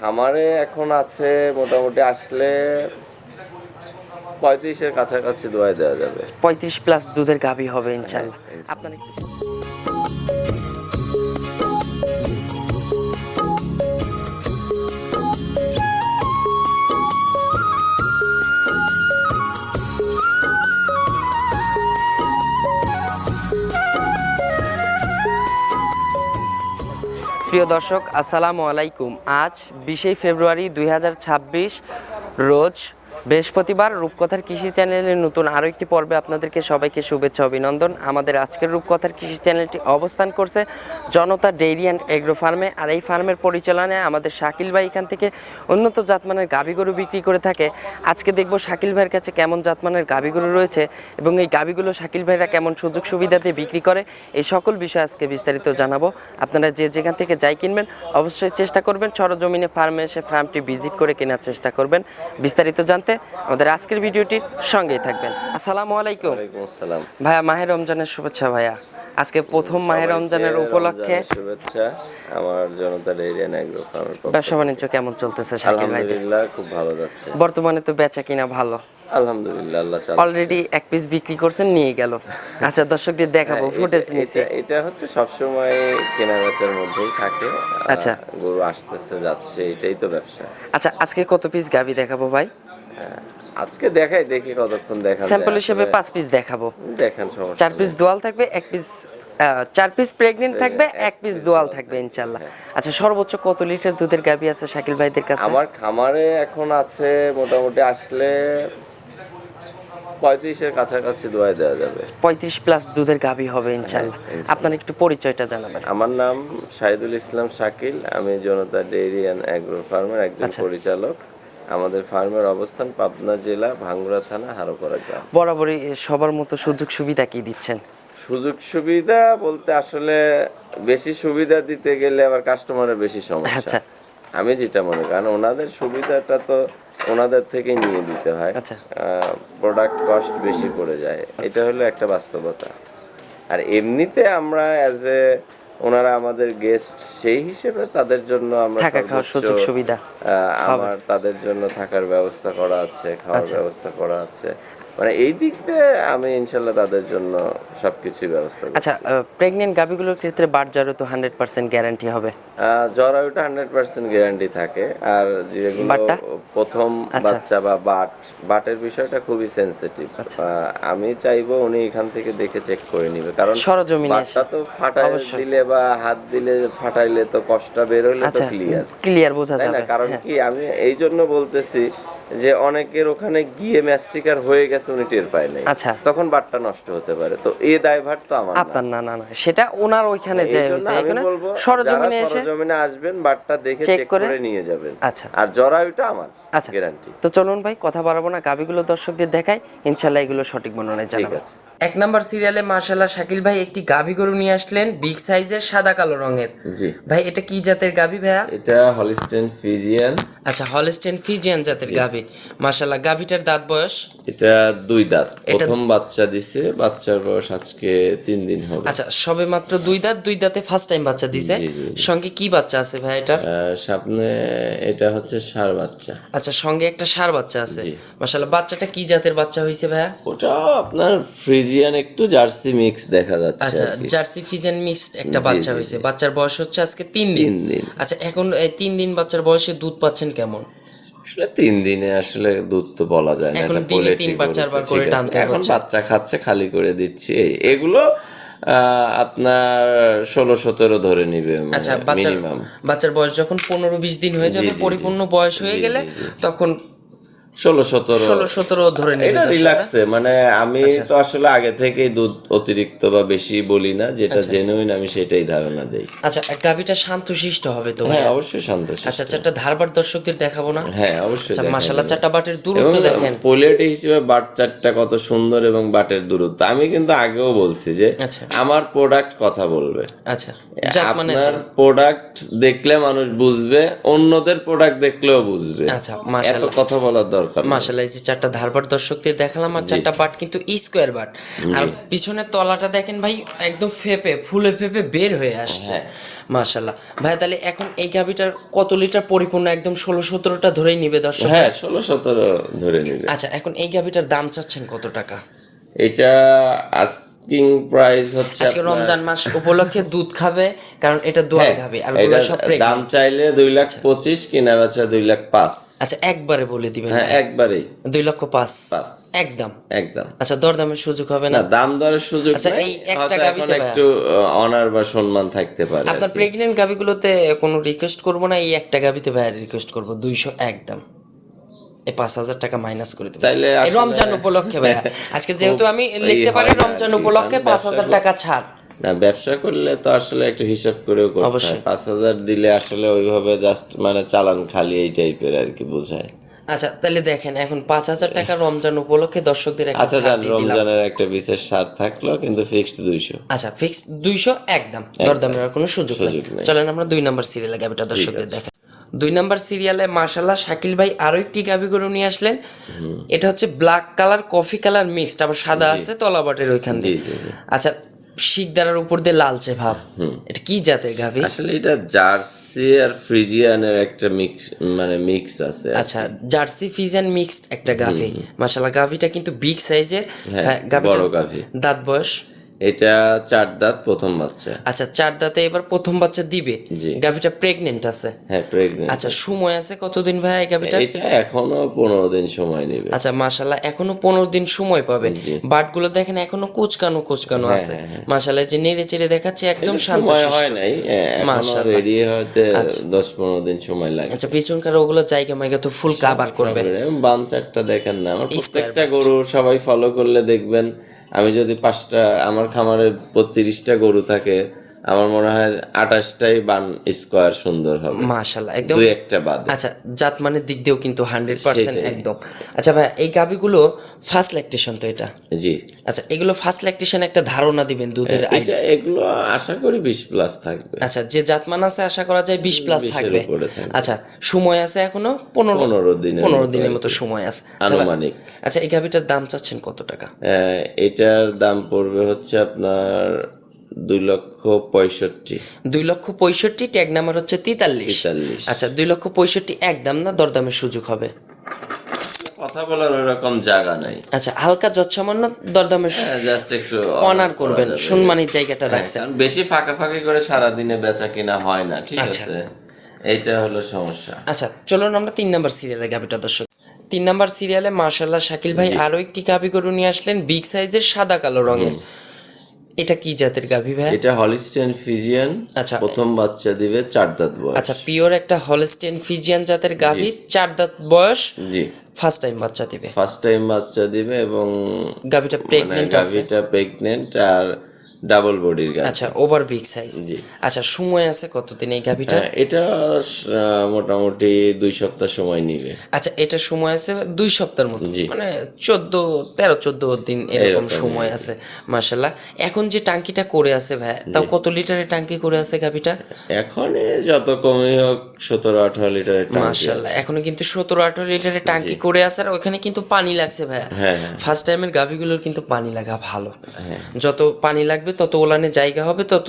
খামারে এখন আছে মোটামুটি আসলে 35-এর কাছাকাছি দোয়াই দেওয়া যাবে। 35+ দুধের গাভী হবে ইনশাল্লাহ। আপনার একটু প্রিয় দর্শক, আসসালামু আলাইকুম। আজ 20 ফেব্রুয়ারি 2026 রোজ বৃহস্পতিবার। রূপকথার কৃষি চ্যানেলের নতুন আরও একটি পর্বে আপনাদেরকে সবাইকে শুভেচ্ছা অভিনন্দন। আমাদের আজকের রূপকথার কৃষি চ্যানেলটি অবস্থান করছে জনতা ডেইরি অ্যান্ড এগ্রো ফার্মে। আর এই ফার্মের পরিচালনায় আমাদের শাকিল ভাই এখান থেকে উন্নত জাতমানের গাভী গরু বিক্রি করে থাকে। আজকে দেখব শাকিল ভাইয়ের কাছে কেমন জাতমানের গাভী গরু রয়েছে এবং এই গাভীগুলো শাকিল ভাইরা কেমন সুযোগ সুবিধা দিয়ে বিক্রি করে, এই সকল বিষয় আজকে বিস্তারিত জানাবো। আপনারা যে যেখান থেকে যাই কিনবেন অবশ্যই চেষ্টা করবেন সরজমিনে ফার্মে এসে ফার্মটি ভিজিট করে কেনার চেষ্টা করবেন। বিস্তারিত জানতে আমাদের আজকের ভিডিওটির সঙ্গেই থাকবেন। আসসালামু আলাইকুম। ওয়ালাইকুম আসসালাম ভাইয়া, মাহে রমজানের শুভেচ্ছা। ভাইয়া, আজকে প্রথম মাহে রমজানের উপলক্ষে শুভেচ্ছা। আমার জনতা ডেইরি অ্যান্ড এগ্রো ফার্মের পক্ষ ব্যবসা বাণিজ্য কেমন চলতেছে শাকিল ভাই? আলহামদুলিল্লাহ খুব ভালো যাচ্ছে। বর্তমানে তো বেচা কিনা ভালো, আলহামদুলিল্লাহ আল্লাহ চালাচ্ছে। অলরেডি এক পিস বিক্রি করছেন, নিয়ে গেল। আচ্ছা, দর্শকদের দেখাবো ফুটেজ নিচে। এটা হচ্ছে সবসময় কেনা বেচার মধ্যেই থাকে। আচ্ছা, গরু আসতেছে যাচ্ছে, এটাই তো ব্যবসা। আচ্ছা, আজকে কত পিস গাভী দেখাবো ভাই? আজকে দেখি কতক্ষণ দেখা যায়। স্যাম্পল হিসেবে 5 পিস দেখাবো। দেখেন সমস্যা 4 পিস দোয়াল থাকবে, 1 পিস 4 পিস প্রেগনেন্ট থাকবে, 1 পিস দোয়াল থাকবে ইনশাআল্লাহ। আচ্ছা, সর্বোচ্চ কত লিটার দুধের গাভী আছে শাকিল ভাইদের কাছে? আমার খামারে এখন আছে মোটামুটি আসলে 35-এর কাছাকাছি দোয়াই দেওয়া যাবে। 35+ দুধের গাভী হবে ইনশাআল্লাহ। আপনার একটু পরিচয়টা জানাবেন। আমার নাম শাহিদুল ইসলাম শাকিল। আমি জনতা ডেইরি অ্যান্ড এগ্রো ফার্মের একজন পরিচালক। আমাদের ফার্মের অবস্থান পাবনা জেলা, ভাঙ্গুড়া থানা, হারোপাড়া গ্রাম। বরাবরই সবার মতো সুযোগ সুবিধা কি দিচ্ছেন? সুযোগ সুবিধা বলতে আসলে বেশি সুবিধা দিতে গেলে আবার কাস্টমারের বেশি সমস্যা। আচ্ছা, আমি যেটা মনে করি, কারণ ওনাদের সুবিধাটা তো ওনাদের থেকে নিয়ে দিতে হয়। আচ্ছা, প্রোডাক্ট কস্ট বেশি পড়ে যায়, এটা হলো একটা বাস্তবতা। আর এমনিতে আমরা অ্যাজ এ ওনারা আমাদের গেস্ট, সেই হিসেবে তাদের জন্য আমরা থাকা খাওয়ার সুযোগ সুবিধা আমার তাদের জন্য থাকার ব্যবস্থা করা আছে, খাওয়ার ব্যবস্থা করা আছে। মানে এই দিক দিয়ে আমি ইনশাল্লাহ তাদের জন্য সবকিছুই ব্যবস্থা করছি। আচ্ছা, প্রেগনেন্ট গাভীগুলোর ক্ষেত্রে বাট জ্বরে তো 100% গ্যারান্টি হবে? জরায়ুটা 100% গ্যারান্টি থাকে। আর যেগুলো প্রথম বাচ্চা বা বাটের বিষয়টা খুবই সেনসিটিভ। আমি চাইবো উনি এখান থেকে দেখে চেক করে নিবে, কারণ বাটটা তো ফাটাই দিলে বা হাত দিলে ফাটাইলে তো কষ্টটা বের হলে তো ক্লিয়ার বোঝা যাবে। কারণ কি আমি এই জন্য বলতেছি যে অনেকের ওখানে গিয়ে ম্যাস্টিকার হয়ে গেছে, উনি টের পায় নাই, তখন বাটটা নষ্ট হতে পারে। তো এই দায়ভার তো আমার না, না, না, সেটা ওনার ওইখানে যে হইছে, এখানে সরজমিনে এসে সরজমিনে আসবেন, বাটটা দেখে চেক করে নিয়ে যাবেন। আচ্ছা, আর জরায়ুটা আমার গ্যারান্টি। তো চলুন ভাই, কথা বাড়াবো না, গাভীগুলো দর্শকদের দেখাই, ইনশাআল্লাহ এগুলো সঠিক বর্ণনায় জানাবো। 1 নাম্বার সিরিয়ালে মাশাআল্লাহ শাকিল ভাই একটি গাভী গরু নিয়ে আসলেন, বিগ সাইজের, সাদা কালো রঙের। জি ভাই, এটা কি জাতের গাভী ভাইয়া? এটা হলিস্টেইন ফ্রিজিয়ান। আচ্ছা, হলিস্টেইন ফ্রিজিয়ান জাতের গাভী। মাশাআল্লাহ, গাভীটার দাঁত বয়স? এটা 2 দাঁত, প্রথম বাচ্চা দিছে, বাচ্চার বয়স আজকে 3 দিন হবে। আচ্ছা, সবে মাত্র 2 দাঁত, 2 দাঁতে ফার্স্ট টাইম বাচ্চা দিছে। সঙ্গে কি বাচ্চা আছে ভাই এটার? সামনে এটা হচ্ছে ষাঁড় বাচ্চা। আচ্ছা, সঙ্গে একটা ষাঁড় বাচ্চা আছে। মাশাআল্লাহ, বাচ্চাটা কি জাতের বাচ্চা হইছে ভাইয়া? ওটা আপনার ফ্রিজিয়ান একটু জার্সি মিক্স দেখা যাচ্ছে। আচ্ছা, জার্সি ফ্রিজিয়ান মিক্সড একটা বাচ্চা হইছে। বাচ্চার বয়স হচ্ছে আজকে 3 দিন। আচ্ছা, এখন এই 3 দিন বাচ্চার বয়সে দুধ পাচ্ছেন কেমন? আসলে 3 দিনে আসলে দুধ তো বলা যায় না, এখন দিনে 3-4 করে টানতে এখন বাচ্চা খাচ্ছে, খালি করে দিচ্ছি। এগুলো আপনার 16-17 ধরে নিবে। আচ্ছা, বাচ্চার বয়স যখন 15-20 দিন হয়ে যাবে, পরিপূর্ণ বয়স হয়ে গেলে তখন 16-17 ধরে নেবে। এটা রিল্যাক্সে, মানে আমি তো আসলে আগে থেকেই দুধ অতিরিক্ত বা বেশি বলি না, যেটা জেনুইন আমি সেটাই ধারণা দেই। আচ্ছা, গাভীটা শান্তশিষ্ট হবে তো? হ্যাঁ, অবশ্যই শান্তশিষ্ট। আচ্ছা, 4টা ধারবাট দর্শকদের দেখাবো না? হ্যাঁ, অবশ্যই। আচ্ছা, মাশাআল্লাহ, 4টা বাটের দূরত্ব দেখেন, পোলেটি হিসেবে বাট 4টা কত সুন্দর এবং বাটের দূরত্ব। আমি কিন্তু আগেও বলছি যে আমার প্রোডাক্ট কথা বলবে। আচ্ছা, জাত মানে আপনার প্রোডাক্ট দেখলে মানুষ বুঝবে, অন্যদের প্রোডাক্ট দেখলেও বুঝবে। আচ্ছা এত মাশাআল্লাহ, কথা বলার দরকার নেই। মাশাআল্লাহ। এই যে চারটা ধারবাট দর্শকদের দেখালাম, আর চারটা বাট কিন্তু স্কোয়ার বাট, আর পিছনের তলাটা দেখেন ভাই একদম ফেপে ফুলে ফেপে বের হয়ে আসছে। মাশাআল্লাহ ভাই, তাহলে এখন এই গাভিটার কত লিটার পরিপূর্ণ একদম 16-17টা ধরেই নিবে দর্শক? হ্যাঁ, 16-17 ধরে নিবে। আচ্ছা, এখন এই গাভিটার দাম চাচ্ছেন কত টাকা? এটা আস্কিং প্রাইস হচ্ছে আজকে রমজান মাস উপলক্ষে দুধ খাবে, কারণ এটা দোয়াল গাভি, আর গুলো সব দাম প্রেগন্যান্ট। চাইলে 2,25,000, কিনা বেচা 2,05,000। আচ্ছা, একবারে বলে দিবেন? হ্যাঁ, একবারেই 2,05,000 একদম। একদম। আচ্ছা, দরদামের সুযোগ হবে না? না, দাম দরের সুযোগ আচ্ছা, নাই। এই একটা হয়তো গাভীতে এখন একটু অনার বা সম্মান থাকতে পারে। আপনার প্রেগনেন্ট গাভিগুলোতে কোনো রিকোয়েস্ট করবো না, এই একটা গাভিতে ভাইয়ের রিকোয়েস্ট করবো 200 একদম। এই 5,000 টাকা মাইনাস করে দেবো চাইলে এই রমজান উপলক্ষে ভাইয়া। আজকে যেহেতু আমি লিখতে পারি রমজান উপলক্ষে 5,000 টাকা ছাড়। না, ব্যবসা করলে তো আসলে একটু হিসাব করেও করতে হয়। অবশ্যই। 5,000 দিলে আসলে ওইভাবে জাস্ট মানে চালান খালি এই টাইপের আর কি বোঝায়। আচ্ছা, তাহলে দেখেন এখন 5,000 টাকা রমজান উপলক্ষে দর্শকদের একটা আচ্ছা, ছাড় দিয়ে দিলাম। রমজানের একটা বিশেষ ছাড় থাকলো, কিন্তু ফিক্সড 200। আচ্ছা, ফিক্স 200 একদম, দরদামের আর কোনো সুযোগ নেই। চলেন আমরা 2 নাম্বার সিরিয়ালে গাভিটা দর্শকদের দেখেন। 2 নাম্বার সিরিয়ালে মাশাআল্লাহ শাকিল ভাই আরো একটি গাভি গরু নিয়ে আসলেন। এটা হচ্ছে black colour coffee colour mixed, আবার সাদা আছে তলাবাটের ওইখান দিয়ে। আচ্ছা, শিকদারার উপর দিয়ে লালচে ভাব, এটা কি জাতের গাভি? আসলে এটা জার্সি আর ফ্রিজিয়ানের একটা মিক্স আছে। আচ্ছা, জার্সি ফিজিয়ান মিক্সড একটা গাভি। মাশাআল্লাহ, গাভিটা কিন্তু বিগ সাইজের। হ্যাঁ, বড় গাভি। দাঁত বয়স? এটা 4 দাঁত, প্রথম বাচ্চা। আচ্ছা, 4 দাঁতে এবার প্রথম বাচ্চা দিবে। গাভিটা প্রেগনেন্ট আছে? হ্যাঁ, প্রেগনেন্ট। আচ্ছা, সময় আছে কতদিন ভাই এই গাভিটা? এটা এখনো 15 দিন সময় নেবে। আচ্ছা, মাশাআল্লাহ, এখনো 15 দিন সময় পাবে। বাটগুলো দেখেন এখনো কুচকানো আছে। মাশাআল্লাহ, যে নেড়ে চেড়ে দেখাচ্ছে একদম শান্ত সময় শিষ্ট। হয় নাই, এখনো রেডি হতে 10-15 দিন সময় লাগে। আচ্ছা, পিছনকার ওগুলো জায়গা মাইগা তো ফুল কাভার করবে। বাঞ্চারটা দেখেন না, আমার প্রত্যেকটা গরু সবাই ফলো করলে দেখবেন, আমি যদি 5টা আমার খামারে 32টা গরু থাকে, আমার মনে হয় 28টাই বান স্কোয়ার সুন্দর হবে মাশাআল্লাহ, একদম। 2-1টা বাদ। আচ্ছা, জাত মানের দিক দিয়েও কিন্তু 100% একদম। আচ্ছা ভাই, এই গাভিগুলো ফার্স্ট ল্যাকটেশন তো এটা? জি। আচ্ছা, এগুলো ফার্স্ট ল্যাকটেশন একটা ধারণা দিবেন দুধের আইডিয়া? এগুলো আশা করি 20+ থাকবে। আচ্ছা, যে জাতমান আছে আশা করা যায় 20+ থাকবে। উপরে থাকবে। আচ্ছা, সময় আছে এখনো 15 দিনের মতো সময় আছে আনুমানিক। আচ্ছা, এই গাভিটার দাম চাচ্ছেন কত টাকা? এটার দাম পড়বে হচ্ছে আপনার 2,65,000। 2,65,000, ট্যাগ নাম্বার হচ্ছে 43। আচ্ছা, 2,65,000 একদম না, দরদামের সুযোগ হবে? কথা বলার ওরকম জায়গা নাই। আচ্ছা, হালকা যৎসামান্য দরদামের জাস্ট একটু অনার করবেন, সম্মানের জায়গাটা রাখছেন। কারণ বেশি ফাঁকা করে সারাদিনে বেচা কিনা হয় না, ঠিক আছে, এইটা হলো সমস্যা। আচ্ছা, চলুন আমরা 3 নাম্বার সিরিয়ালে গাভিটা দর্শক। 3 নাম্বার সিরিয়ালে মাশাআল্লাহ শাকিল ভাই আরো একটি গাভি গরু নিয়ে আসলেন, বিগ সাইজের সাদা কালো রঙের। এটা কি জাতের গাভি ভাই? এটা হলিস্টেইন ফিজিয়ান। আচ্ছা, প্রথম বাচ্চা দিবে, 4 দাঁত বয়স। আচ্ছা, পিওর একটা হলিস্টেইন ফিজিয়ান জাতের গাভি, 4 দাঁত বয়স। জি, ফার্স্ট টাইম বাচ্চা দিবে। ফার্স্ট টাইম বাচ্চা দিবে, এবং গাভিটা প্রেগন্যান্ট আছে? গাভিটা প্রেগন্যান্ট আর ডাবল বডির গাভি। আচ্ছা, ওভার বিগ সাইজ। জি। আচ্ছা, সময় আছে কতদিন এই গাভিটা? এটা মোটামুটি 2 সপ্তাহ সময় নিবে। আচ্ছা, এটা সময় আছে 2 সপ্তাহের মতো, মানে 14 দিন এরকম সময় আছে। মাশাআল্লাহ, এখন যে টাঙ্কিটা করে আছে ভাই, তাও কত লিটারের টাঙ্কি করে আছে গাভিটা? এখন যত কমই হোক 17-18 লিটারের টাঙ্কি। মাশাআল্লাহ, এখনো কিন্তু 17-18 লিটারের টাঙ্কি করে আছে, আর ওখানে কিন্তু পানি লাগছে ভাই। ফার্স্ট টাইমের গাভিগুলোর কিন্তু পানি লাগা ভালো। যত পানি লাগবে তত ওলানে জায়গা হবে, তত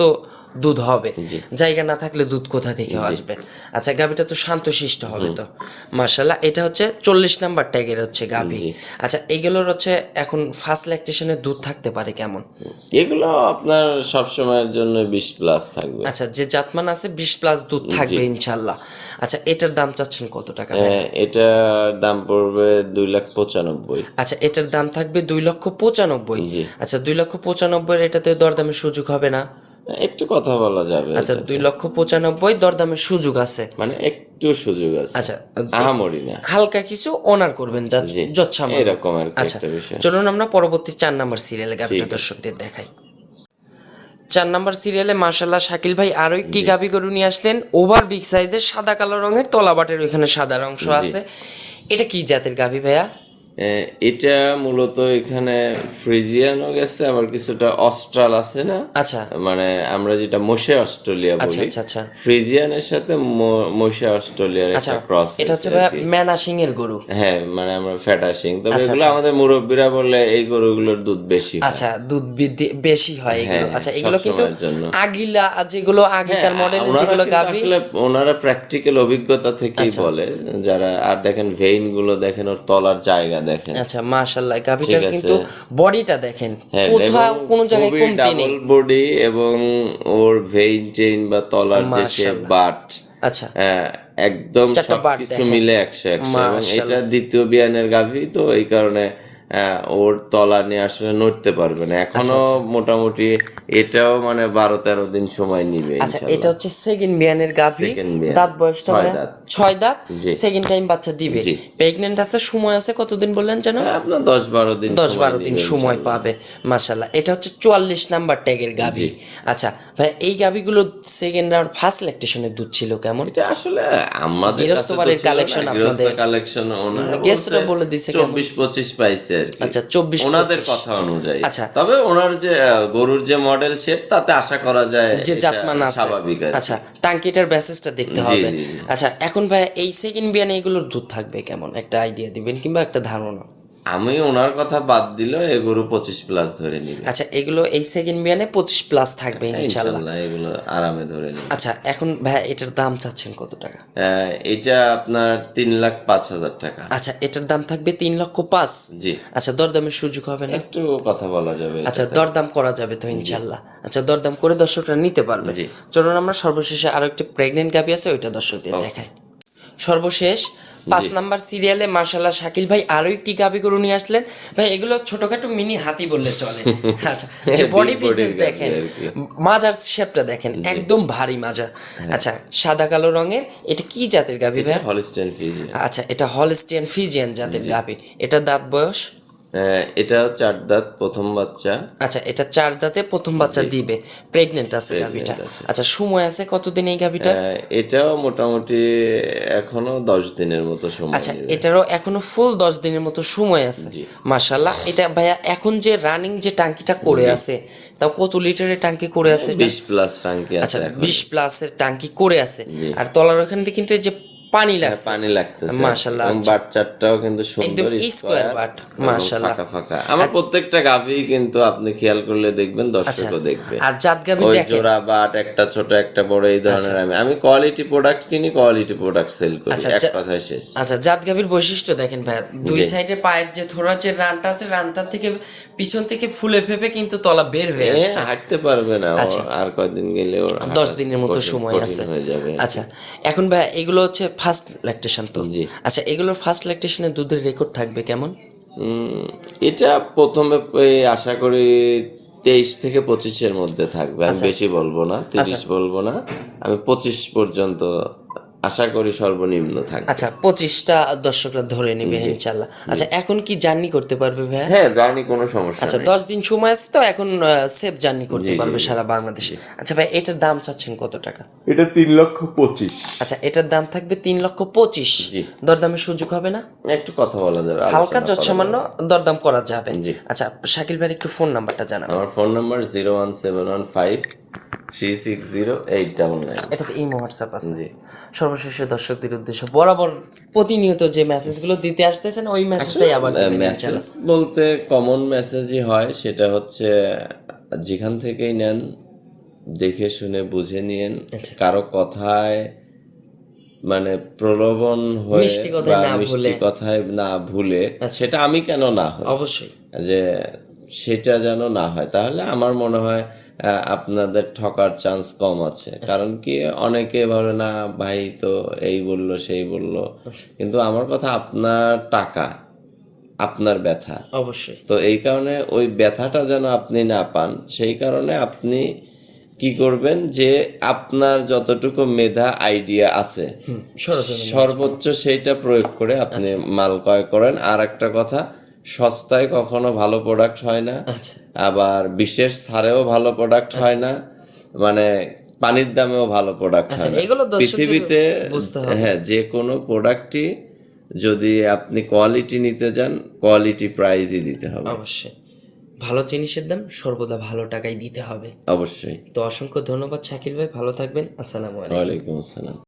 দুধ হবে। জায়গা না থাকলে দুধ কোথা থেকে আসবে? আচ্ছা, গাভিটা তো শান্তশিষ্ট হবে তো। মাশাআল্লাহ, এটা হচ্ছে 40 নাম্বার ট্যাগের হচ্ছে গাভি। আচ্ছা, এগুলোর হচ্ছে এখন ফার্স্ট ল্যাকটেশনে দুধ থাকতে পারে কেমন? এগুলো আপনার সব সময়ের জন্য 20+ থাকবে। আচ্ছা, যে জাতমান আছে 20+ দুধ থাকবে ইনশাআল্লাহ। আচ্ছা, এটার দাম চাচ্ছেন কত টাকা? এটার দাম পড়বে 2,95,000। আচ্ছা, এটার দাম থাকবে 2,95,000। আচ্ছা, 2,95,000 এটাতে দরদামের সুযোগ হবে না? একটু কথা বলা যাবে। আচ্ছা, 2,95,000 দরদামের সুযোগ আছে, মানে একটু সুযোগ আছে। আচ্ছা, আহামরি না, হালকা কিছু অনার করবেন যৎসামান্য এরকম আর কি। আচ্ছা, একটা বিষয়। চলুন আমরা পরবর্তী 4 নাম্বার সিরিয়ালে গাভিটা দর্শকদের দেখাই। 4 নাম্বার সিরিয়ালে মাশাআল্লাহ শাকিল ভাই আরো একটি গাভি গরু নিয়ে আসলেন, ওভার বিগ সাইজের সাদা কালো রঙের, তলাবাটের ওইখানে সাদা অংশ আছে। এটা কি জাতের গাভি ভাইয়া? এটা মূলত এখানে ফ্রিজিয়ানও গেছে, আবার কিছুটা অস্ট্রাল আছে না, আচ্ছা মানে আমরা যেটা মোশে অস্ট্রেলিয়া আচ্ছা বলি, আচ্ছা আচ্ছা ফ্রিজিয়ানের সাথে মোশে অস্ট্রেলিয়ার আচ্ছা একটা ক্রস এটা হচ্ছে ভাইয়া ম্যানাসিং এর গরু। হ্যাঁ, মানে আমরা ফ্যাটাসিং, তবে আচ্ছা, এগুলো আমাদের মুরব্বীরা বলে এই গরুগুলোর দুধ বেশি হয়। আচ্ছা দুধ বৃদ্ধি বেশি হয় এগুলো। হ্যাঁ, আচ্ছা এগুলো কিন্তু সবসময়ের জন্য। আগিলা যেগুলো আগেকার মডেলের ওনারা যেগুলো কিন্তু গাভী আসলে ওনারা প্র্যাকটিক্যাল অভিজ্ঞতা থেকেই বলে যারা। আর দেখেন ভেইন গুলো দেখেন, ওর তলার জায়গা দেখেন। আচ্ছা মাশাআল্লাহ গাভীটার ঠিক আছে। কিন্তু বডিটা দেখেন হ্যাঁ, কোথাও এবং কোনো জায়গায় খুবই কমতি নেই। ডাবল বডি, এবং ওর ভেইন চেইন বা তলার যে শেপ, মাশাআল্লাহ। বাট, আচ্ছা একদম চারটা বাট সবকিছু দেখেন। মিলে 100-100। এবং মাশাআল্লাহ। এটা দ্বিতীয় বিয়ানের গাভী, তো এই কারণে ওর তলা নিয়ে আসলে নড়তে পারবে না এখনো। মোটামুটি এটাও মানে 12-13 দিন সময় নিবে আচ্ছা ইনশাআল্লাহ। এটা হচ্ছে সেকেন্ড বিয়ানের গাভী। Second বিয়ান। দাঁত বয়সটা 6 ভাইয়া? দাঁত। 6 দাঁত। জি। সেকেন্ড টাইম বাচ্চা দিবে। জি। প্রেগন্যান্ট আছে, সময় আছে কতদিন বললেন যেন? আপনার 10-12 দিন 10-12 দিন নিবে সময় ইনশাআল্লাহ। পাবে। মাশাআল্লাহ এটা হচ্ছে 44 নাম্বার ট্যাগের গাভী। আচ্ছা ভাই এই গাভীগুলো সেকেন্ড রাউন্ড ফার্স্ট ল্যাকটেশনের দুধ ছিল কেমন? এটা আসলে আমাদের গৃহস্থ বাড়ির collection আপনাদের। কালেকশন গেস্টরা বলে দিছে কেমন? 24-25 পাইছে আর কি। আচ্ছা 24 ওনাদের কথা অনুযায়ী। আচ্ছা। তবে ওনার যে গরুর যে মডেল শেপ, তাতে আশা করা যায় যে এটা জাতমান আছে। স্বাভাবিক আর কি। আচ্ছা টাঙ্কিটার ব্যাসেসটা দেখতে জি, হবে। জি, জি। আচ্ছা এখন ভাই এই সেকেন্ড বিয়ানে এগুলোর দুধ থাকবে কেমন একটা আইডিয়া দিবেন কিংবা একটা ধারণা? আমি ওনার কথা বাদ দিল, এ গরু 25 প্লাস ধরে নিবে আচ্ছা এগুলো এই সেকেন্ড বিয়ানে 25 প্লাস থাকবে ইনশাআল্লাহ। ইনশাআল্লাহ, এগুলো আরামে ধরে নিবে। আচ্ছা এখন ভাই এটার দাম চাচ্ছেন কত টাকা? এটা আপনার 3,05,000 টাকা। আচ্ছা এটার দাম থাকবে 3,05,000। জি। আচ্ছা দরদামের সুযোগ হবে না? একটু কথা বলা যাবে। আচ্ছা দরদাম করা যাবে তো ইনশাল্লাহ। আচ্ছা দরদাম করে দর্শকরা নিতে পারবে। জি। চলুন আমরা সর্বশেষে আরো একটা প্রেগনেন্ট গাভী আছে ওইটা দর্শকদের দেখাই। সর্বশেষ 5 নাম্বার সিরিয়ালে মার্শাল্লাহ শাকিল ভাই আরো একটি গাভী গরু নিয়ে আসলেন। ভাই এগুলো ছোটখাটো মিনি হাতি বললে চলে। আচ্ছা যে বডি Big body ফিটনেস গাভী দেখেন, আর কি। মাজার শেপটা দেখেন একদম ভারী মাজা। আচ্ছা সাদা কালো রঙের, এটা কি জাতের গাভী ভাই? Holstein Friesian. আচ্ছা এটা হলস্টিয়ান ফ্রিজিয়ান জাতের গাভী। এটা দাঁত বয়স? এটা 4 দাঁত, প্রথম বাচ্চা। আচ্ছা এটা 4 দাঁতে প্রথম বাচ্চা দিবে, প্রেগনেন্ট আছে গাভীটা। আছে। আচ্ছা সময় আছে কতদিন এই গাভীটা? এটাও মোটামুটি এখনো 10 দিনের মতো সময় আচ্ছা নেবে। এটারও এখনো ফুল 10 দিনের মতো সময় আছে। মাশাআল্লাহ এটা ভাইয়া এখন যে রানিং যে টাঙ্কিটা করে আছে, তাও কত লিটারের টাঙ্কি করে আছে এটা? 20 প্লাস টাঙ্কি আছে আচ্ছা এখন। 20 প্লাসের টাঙ্কি করে আছে। আর তলার ওখান থেকে কিন্তু এই যে পানি লাগছে। পানি লাগতেছে মাশাআল্লাহ। এবং বাচ্চাটাও কিন্তু সুন্দর একদম স্কয়ার বাট, এবং মাশাআল্লাহ। ফাঁকা ফাঁকা। আমার প্রত্যেকটা গাভী কিন্তু আপনি খেয়াল করলে দেখবেন, দর্শকও দেখবে। আর জাত গাভী ওই দেখেন জোড়া বাট, একটা ছোট একটা বড়, এই ধরনের। আমি কোয়ালিটি প্রোডাক্ট কিনি, কোয়ালিটি প্রোডাক্ট সেল করি, এক কথায় শেষ। আচ্ছা জাত গাভীর বৈশিষ্ট্য দেখেন ভাই, দুই সাইডে পায়ের যে থোড়া যে রানটা আছে, রানটা থেকে পিছন থেকে ফুলে ফেপে কিন্তু তলা বের হয়ে আসছে। হাঁটতে পারবে না ও, আর কয়দিন গেলে ওর 10 দিনের মতো সময় আছে। হয়ে যাবে। আচ্ছা এখন ভাই এগুলো হচ্ছে ফার্স্ট ল্যাকটেশন তো? জি। আচ্ছা এগুলোর ফার্স্ট ল্যাকটেশনের দুধের রেকর্ড থাকবে কেমন? এটা প্রথমে আশা করি 23 থেকে 25-এর মধ্যে থাকবে। আমি বেশি বলবো না, 30 বলবো না, আমি 25 পর্যন্ত আশা করি সর্বনিম্ন থাকবে। আচ্ছা 25টা দর্শকরা ধরে নেবে ইনশাআল্লাহ। আচ্ছা এখন কি জার্নি করতে পারবে ভাই? হ্যাঁ, জানি, কোনো সমস্যা আচ্ছা নেই। 10 দিন সময় আছে তো এখন সেফ জার্নি করতে পারবে সারা বাংলাদেশে। আচ্ছা ভাই এটার দাম চাচ্ছেন কত টাকা? এটা 3,25,000। আচ্ছা এটার দাম থাকবে 3,25,000। জি। দরদামের সুযোগ হবে না? একটু কথা বলা যাবে, হালকা যৎসামান্য দরদাম করা যাবে। জি। আচ্ছা শাকিল ভাই একটু ফোন নাম্বারটা জানাবেন। আমার ফোন নাম্বার 01715360899। এটাতে ইমো হোয়াটসঅ্যাপ আছে। জি। সর্বশেষে দর্শকদের উদ্দেশ্যে বরাবর প্রতিনিয়ত যে মেসেজগুলো দিতে আসতেছেন ওই মেসেজটাই আবার দিবেন মেসেজ ইনশাআল্লাহ। বলতে কমন মেসেজই হয়, সেটা হচ্ছে যেখান থেকেই নেন দেখে শুনে বুঝে নিয়েন। কারো কথায় মানে প্রলোভন হয়ে মিষ্টি কথায় বা না মিষ্টি ভুলে। কথায় না ভুলে, সেটা আমি কেন না হয়, অবশ্যই যে সেটা যেন না হয়, তাহলে আমার মনে হয় আপনাদের ঠকার চান্স কম আছে। কারণ কি, অনেকে বলে না ভাই তো এই বললো সেই বললো, কিন্তু আমার কথা আপনার টাকা, আপনার ব্যথা, অবশ্যই তো এই কারণে ওই ব্যথাটা যেন আপনি না পান, সেই কারণে আপনি কি করবেন, যে আপনার যতটুকু মেধা আইডিয়া আছে সর্বোচ্চ সেইটা প্রয়োগ করে আপনি মাল ক্রয় করেন। আর একটা কথা, সস্তায় কখনো ভালো প্রোডাক্ট হয় না, আবার বিশেষ ছাড়েও ভালো প্রোডাক্ট হয় না, মানে পানির দামেও ভালো প্রোডাক্ট হয় না এগুলো দর্শকদের পৃথিবীতে। বুঝতে হবে। হ্যাঁ, যে কোনো প্রোডাক্টই যদি আপনি কোয়ালিটি নিতে যান, কোয়ালিটি প্রাইজই দিতে হবে। অবশ্যই ভালো জিনিসের দাম সর্বদা ভালো টাকায় দিতে হবে। অবশ্যই। তো অসংখ্য ধন্যবাদ শাকিল ভাই, ভালো থাকবেন। আসসালামু আলাইকুম। ওয়ালাইকুম আসসালাম।